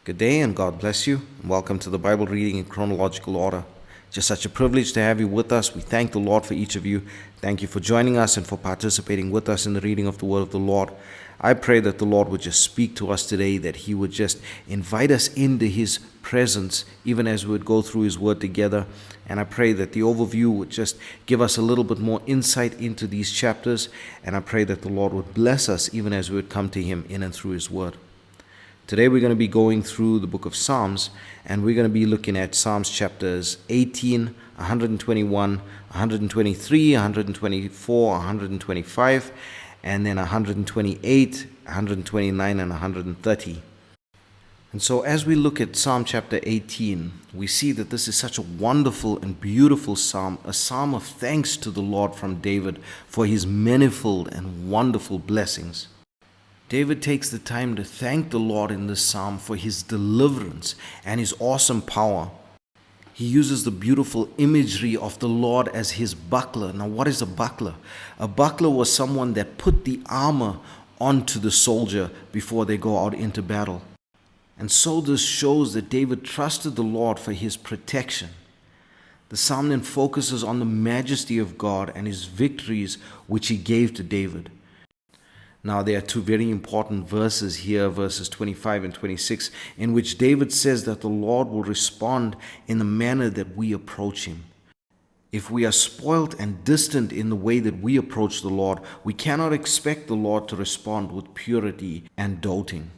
Good day and God bless you. Welcome to the Bible reading in chronological order. Just such a privilege to have you with us. We thank the Lord for each of you. Thank you for joining us and for participating with us in the reading of the Word of the Lord. I pray that the Lord would just speak to us today, that He would just invite us into His presence, even as we would go through His Word together. And I pray that the overview would just give us a little bit more insight into these chapters. And I pray that the Lord would bless us even as we would come to Him in and through His Word. Today we're going to be going through the book of Psalms, and we're going to be looking at Psalms chapters 18, 121, 123, 124, 125, and then 128, 129, and 130. And so as we look at Psalm chapter 18, we see that this is such a wonderful and beautiful psalm, a psalm of thanks to the Lord from David for his manifold and wonderful blessings. David takes the time to thank the Lord in this psalm for his deliverance and his awesome power. He uses the beautiful imagery of the Lord as his buckler. Now, what is a buckler? A buckler was someone that put the armor onto the soldier before they go out into battle. And so this shows that David trusted the Lord for his protection. The psalm then focuses on the majesty of God and his victories which he gave to David. Now, there are two very important verses here, verses 25 and 26, in which David says that the Lord will respond in the manner that we approach Him. If we are spoilt and distant in the way that we approach the Lord, we cannot expect the Lord to respond with purity and doting.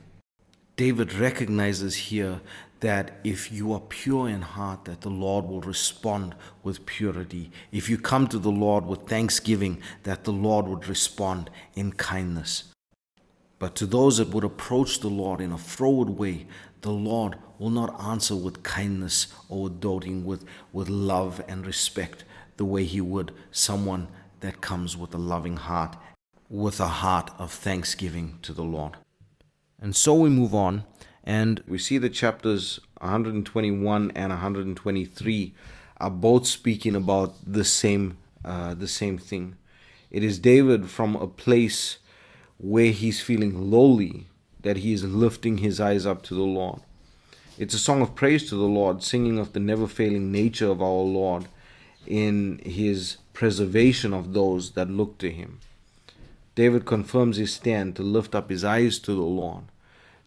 David recognizes here that if you are pure in heart, that the Lord will respond with purity. If you come to the Lord with thanksgiving, that the Lord would respond in kindness. But to those that would approach the Lord in a froward way, the Lord will not answer with kindness or with doting, with love and respect, the way He would someone that comes with a loving heart, with a heart of thanksgiving to the Lord. And so we move on, and we see that chapters 121 and 123 are both speaking about the same thing. It is David from a place where he's feeling lowly that he is lifting his eyes up to the Lord. It's a song of praise to the Lord, singing of the never-failing nature of our Lord in His preservation of those that look to Him. David confirms his stand to lift up his eyes to the Lord,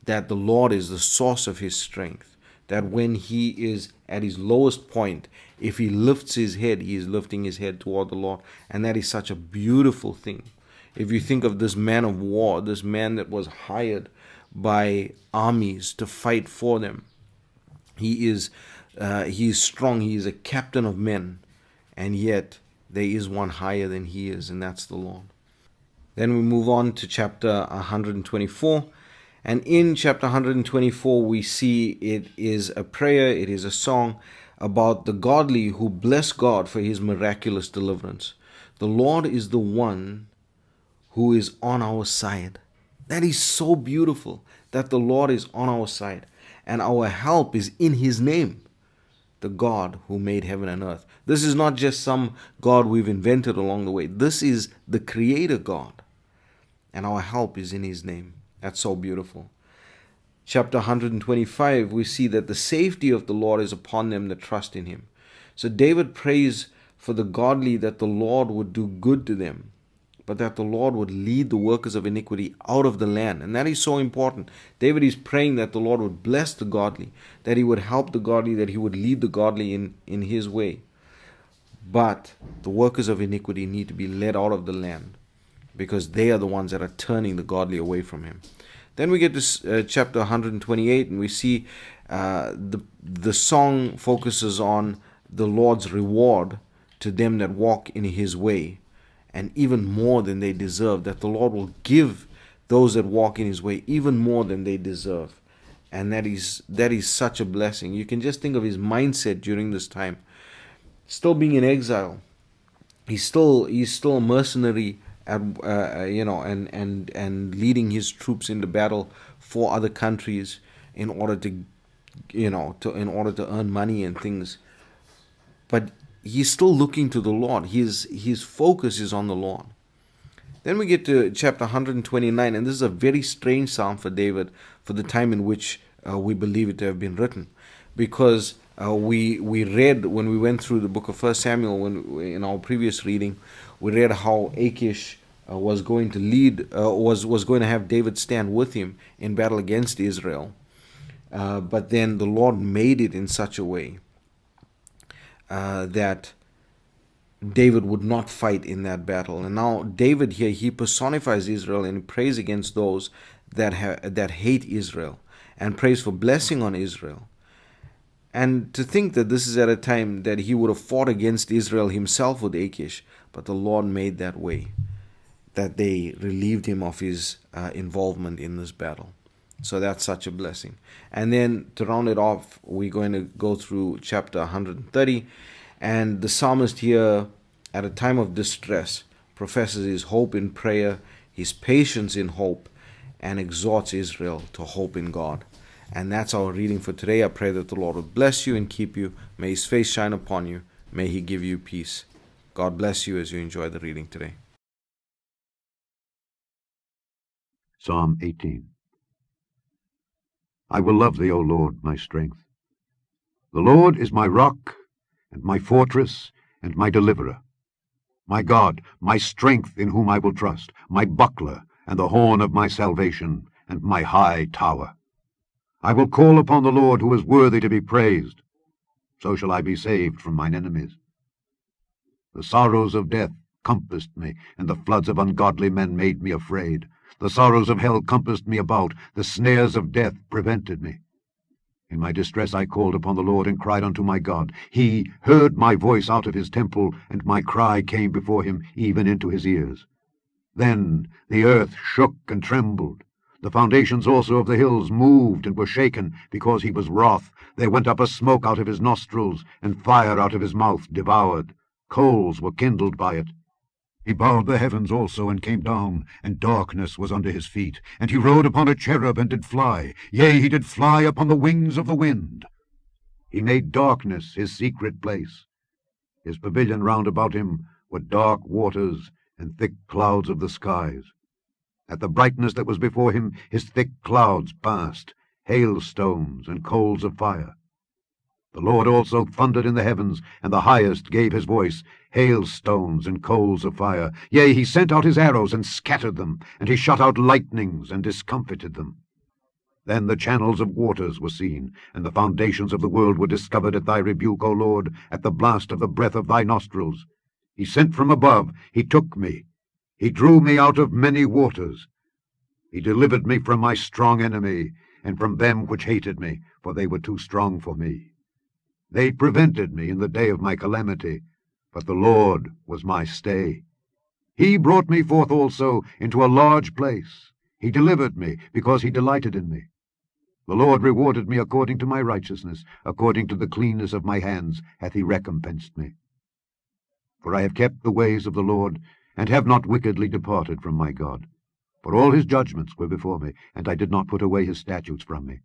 that the Lord is the source of his strength, that when he is at his lowest point, if he lifts his head, he is lifting his head toward the Lord. And that is such a beautiful thing. If you think of this man of war, this man that was hired by armies to fight for them, he is strong, he is a captain of men, and yet there is one higher than he is, and that's the Lord. Then we move on to chapter 124. And in chapter 124, we see it is a prayer, it is a song about the godly who bless God for His miraculous deliverance. The Lord is the one who is on our side. That is so beautiful, that the Lord is on our side. And our help is in His name, the God who made heaven and earth. This is not just some God we've invented along the way. This is the Creator God. And our help is in His name. That's so beautiful. Chapter 125, we see that the safety of the Lord is upon them that trust in Him. So David prays for the godly that the Lord would do good to them, but that the Lord would lead the workers of iniquity out of the land. And that is so important. David is praying that the Lord would bless the godly, that He would help the godly, that He would lead the godly in His way. But the workers of iniquity need to be led out of the land, because they are the ones that are turning the godly away from Him. Then we get to chapter 128, and we see the song focuses on the Lord's reward to them that walk in His way, and even more than they deserve, that the Lord will give those that walk in His way even more than they deserve. And that is such a blessing. You can just think of his mindset during this time. Still being in exile, he's still a mercenary, and leading his troops into battle for other countries in order to earn money and things. But he's still looking to the Lord. His focus is on the Lord. Then we get to chapter 129, and this is a very strange psalm for David for the time in which we believe it to have been written, because we read when we went through the book of First Samuel, when in our previous reading, we read how Achish was going to lead, was going to have David stand with him in battle against Israel, but then the Lord made it in such a way that David would not fight in that battle. And now David here, he personifies Israel and prays against those that hate Israel, and prays for blessing on Israel. And to think that this is at a time that he would have fought against Israel himself with Achish, but the Lord made that way, that they relieved him of his involvement in this battle. So that's such a blessing. And then to round it off, we're going to go through chapter 130. And the psalmist here, at a time of distress, professes his hope in prayer, his patience in hope, and exhorts Israel to hope in God. And that's our reading for today. I pray that the Lord will bless you and keep you. May his face shine upon you. May he give you peace. God bless you as you enjoy the reading today. Psalm 18. I will love thee, O Lord, my strength. The Lord is my rock, and my fortress, and my deliverer. My God, my strength in whom I will trust, my buckler, and the horn of my salvation, and my high tower. I will call upon the Lord, who is worthy to be praised. So shall I be saved from mine enemies. The sorrows of death compassed me, and the floods of ungodly men made me afraid. The sorrows of hell compassed me about, the snares of death prevented me. In my distress I called upon the Lord, and cried unto my God. He heard my voice out of his temple, and my cry came before him, even into his ears. Then the earth shook and trembled. The foundations also of the hills moved and were shaken, because he was wroth. There went up a smoke out of his nostrils, and fire out of his mouth devoured. Coals were kindled by it. He bowed the heavens also, and came down, and darkness was under his feet. And he rode upon a cherub, and did fly. Yea, he did fly upon the wings of the wind. He made darkness his secret place. His pavilion round about him were dark waters, and thick clouds of the skies. At the brightness that was before him his thick clouds passed, hailstones and coals of fire. The Lord also thundered in the heavens, and the highest gave his voice, hailstones and coals of fire. Yea, he sent out his arrows and scattered them, and he shot out lightnings and discomfited them. Then the channels of waters were seen, and the foundations of the world were discovered at thy rebuke, O Lord, at the blast of the breath of thy nostrils. He sent from above, he took me. He drew me out of many waters. He delivered me from my strong enemy, and from them which hated me, for they were too strong for me. They prevented me in the day of my calamity, but the Lord was my stay. He brought me forth also into a large place. He delivered me, because he delighted in me. The Lord rewarded me according to my righteousness, according to the cleanness of my hands hath he recompensed me. For I have kept the ways of the Lord, and have not wickedly departed from my God. For all his judgments were before me, and I did not put away his statutes from me.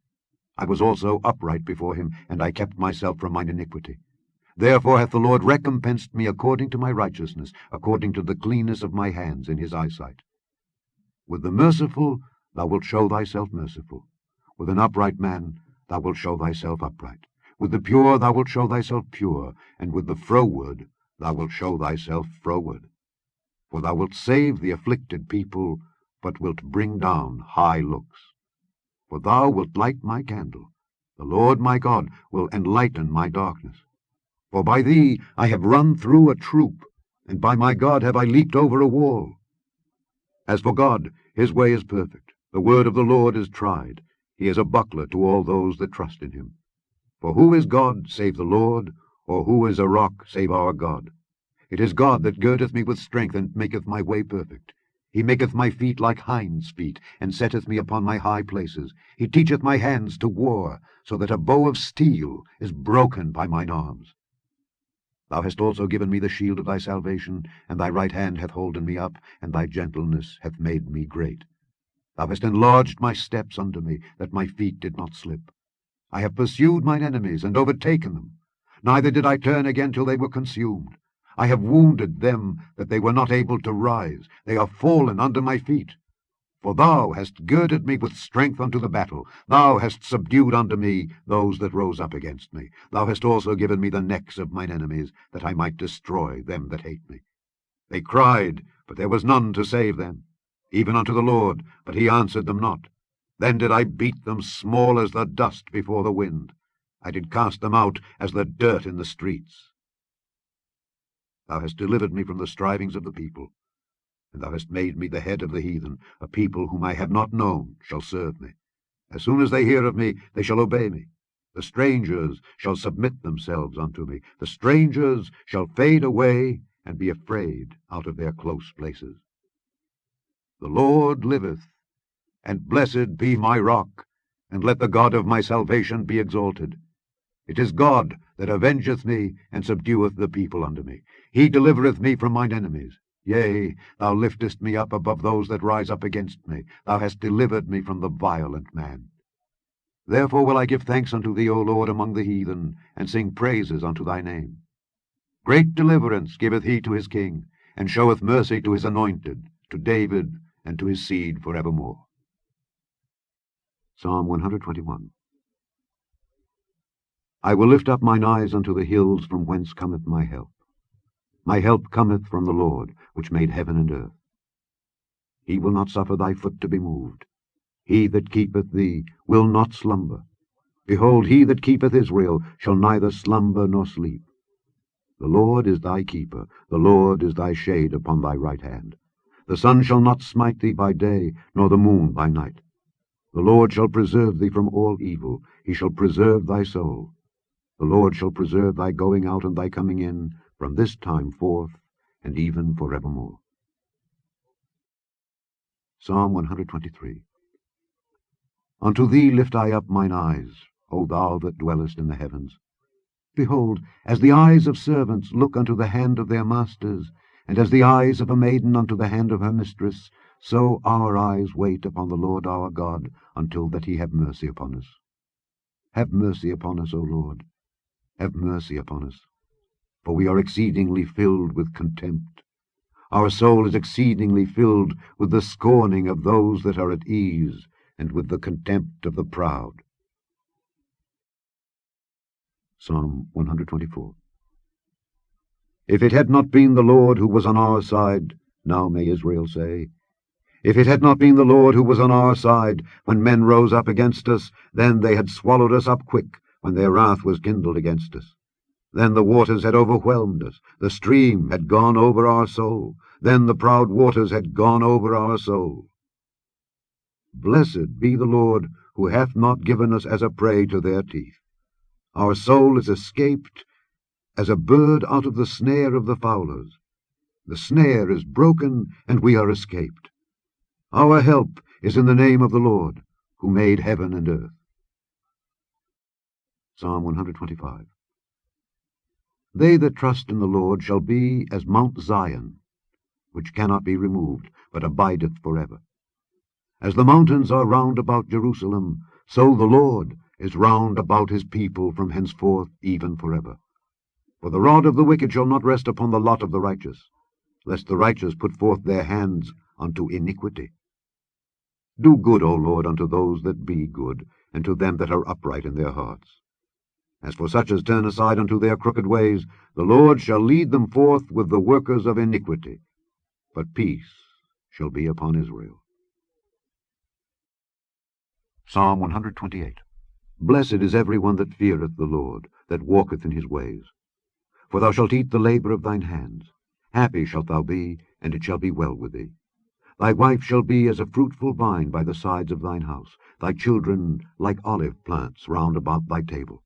I was also upright before him, and I kept myself from mine iniquity. Therefore hath the Lord recompensed me according to my righteousness, according to the cleanness of my hands in his eyesight. With the merciful thou wilt show thyself merciful. With an upright man thou wilt show thyself upright. With the pure thou wilt show thyself pure, and with the froward thou wilt show thyself froward. For thou wilt save the afflicted people, but wilt bring down high looks. For thou wilt light my candle. The Lord my God will enlighten my darkness. For by thee I have run through a troop, and by my God have I leaped over a wall. As for God, his way is perfect. The word of the Lord is tried. He is a buckler to all those that trust in him. For who is God save the Lord, or who is a rock save our God? It is God that girdeth me with strength, and maketh my way perfect. He maketh my feet like hinds' feet, and setteth me upon my high places. He teacheth my hands to war, so that a bow of steel is broken by mine arms. Thou hast also given me the shield of thy salvation, and thy right hand hath holden me up, and thy gentleness hath made me great. Thou hast enlarged my steps under me, that my feet did not slip. I have pursued mine enemies, and overtaken them. Neither did I turn again till they were consumed. I have wounded them, that they were not able to rise. They are fallen under my feet. For thou hast girded me with strength unto the battle. Thou hast subdued unto me those that rose up against me. Thou hast also given me the necks of mine enemies, that I might destroy them that hate me. They cried, but there was none to save them, even unto the Lord, but he answered them not. Then did I beat them small as the dust before the wind. I did cast them out as the dirt in the streets. Thou hast delivered me from the strivings of the people, and thou hast made me the head of the heathen. A people whom I have not known shall serve me. As soon as they hear of me, they shall obey me. The strangers shall submit themselves unto me. The strangers shall fade away and be afraid out of their close places. The Lord liveth, and blessed be my rock, and let the God of my salvation be exalted. It is God that avengeth me, and subdueth the people unto me. He delivereth me from mine enemies. Yea, thou liftest me up above those that rise up against me. Thou hast delivered me from the violent man. Therefore will I give thanks unto thee, O Lord, among the heathen, and sing praises unto thy name. Great deliverance giveth he to his king, and showeth mercy to his anointed, to David, and to his seed for evermore. Psalm 121. I will lift up mine eyes unto the hills, from whence cometh my help. My help cometh from the Lord, which made heaven and earth. He will not suffer thy foot to be moved. He that keepeth thee will not slumber. Behold, he that keepeth Israel shall neither slumber nor sleep. The Lord is thy keeper, the Lord is thy shade upon thy right hand. The sun shall not smite thee by day, nor the moon by night. The Lord shall preserve thee from all evil, he shall preserve thy soul. The Lord shall preserve thy going out and thy coming in, from this time forth, and even forevermore. Psalm 123. Unto thee lift I up mine eyes, O thou that dwellest in the heavens. Behold, as the eyes of servants look unto the hand of their masters, and as the eyes of a maiden unto the hand of her mistress, so our eyes wait upon the Lord our God, until that he have mercy upon us. Have mercy upon us, O Lord, have mercy upon us, for we are exceedingly filled with contempt. Our soul is exceedingly filled with the scorning of those that are at ease, and with the contempt of the proud. Psalm 124. If it had not been the Lord who was on our side, now may Israel say, if it had not been the Lord who was on our side, when men rose up against us, then they had swallowed us up quick, when their wrath was kindled against us. Then the waters had overwhelmed us, the stream had gone over our soul, then the proud waters had gone over our soul. Blessed be the Lord, who hath not given us as a prey to their teeth. Our soul is escaped as a bird out of the snare of the fowlers. The snare is broken, and we are escaped. Our help is in the name of the Lord, who made heaven and earth. Psalm 125. They that trust in the Lord shall be as Mount Zion, which cannot be removed, but abideth forever. As the mountains are round about Jerusalem, so the Lord is round about his people from henceforth even forever. For the rod of the wicked shall not rest upon the lot of the righteous, lest the righteous put forth their hands unto iniquity. Do good, O Lord, unto those that be good, and to them that are upright in their hearts. As for such as turn aside unto their crooked ways, the Lord shall lead them forth with the workers of iniquity, but peace shall be upon Israel. Psalm 128. Blessed is every one that feareth the Lord, that walketh in his ways. For thou shalt eat the labour of thine hands. Happy shalt thou be, and it shall be well with thee. Thy wife shall be as a fruitful vine by the sides of thine house, thy children like olive plants round about thy table.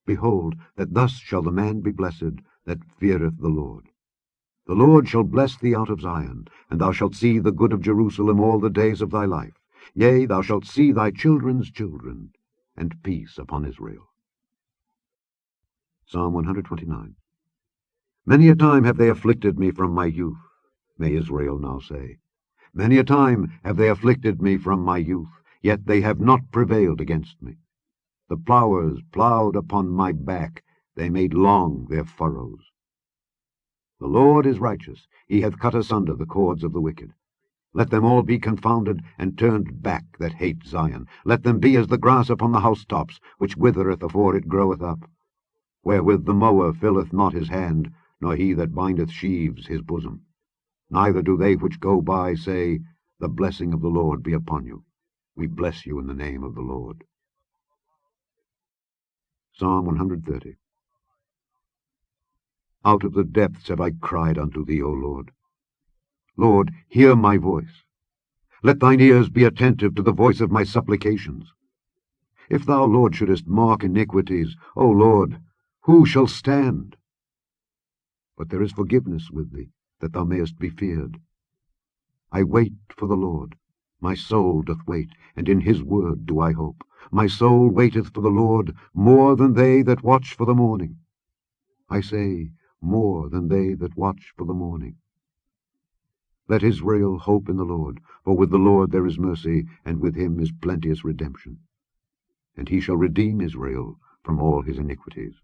Behold, that thus shall the man be blessed that feareth the Lord. The Lord shall bless thee out of Zion, and thou shalt see the good of Jerusalem all the days of thy life. Yea, thou shalt see thy children's children, and peace upon Israel. Psalm 129. Many a time have they afflicted me from my youth, may Israel now say. Many a time have they afflicted me from my youth, yet they have not prevailed against me. The plowers plowed upon my back, they made long their furrows. The Lord is righteous, he hath cut asunder the cords of the wicked. Let them all be confounded, and turned back that hate Zion. Let them be as the grass upon the housetops, which withereth afore it groweth up, wherewith the mower filleth not his hand, nor he that bindeth sheaves his bosom. Neither do they which go by say, The blessing of the Lord be upon you. We bless you in the name of the Lord. Psalm 130. Out of the depths have I cried unto thee, O Lord. Lord, hear my voice. Let thine ears be attentive to the voice of my supplications. If thou, Lord, shouldest mark iniquities, O Lord, who shall stand? But there is forgiveness with thee, that thou mayest be feared. I wait for the Lord. My soul doth wait, and in his word do I hope. My soul waiteth for the Lord more than they that watch for the morning. I say, more than they that watch for the morning. Let Israel hope in the Lord, for with the Lord there is mercy, and with him is plenteous redemption. And he shall redeem Israel from all his iniquities.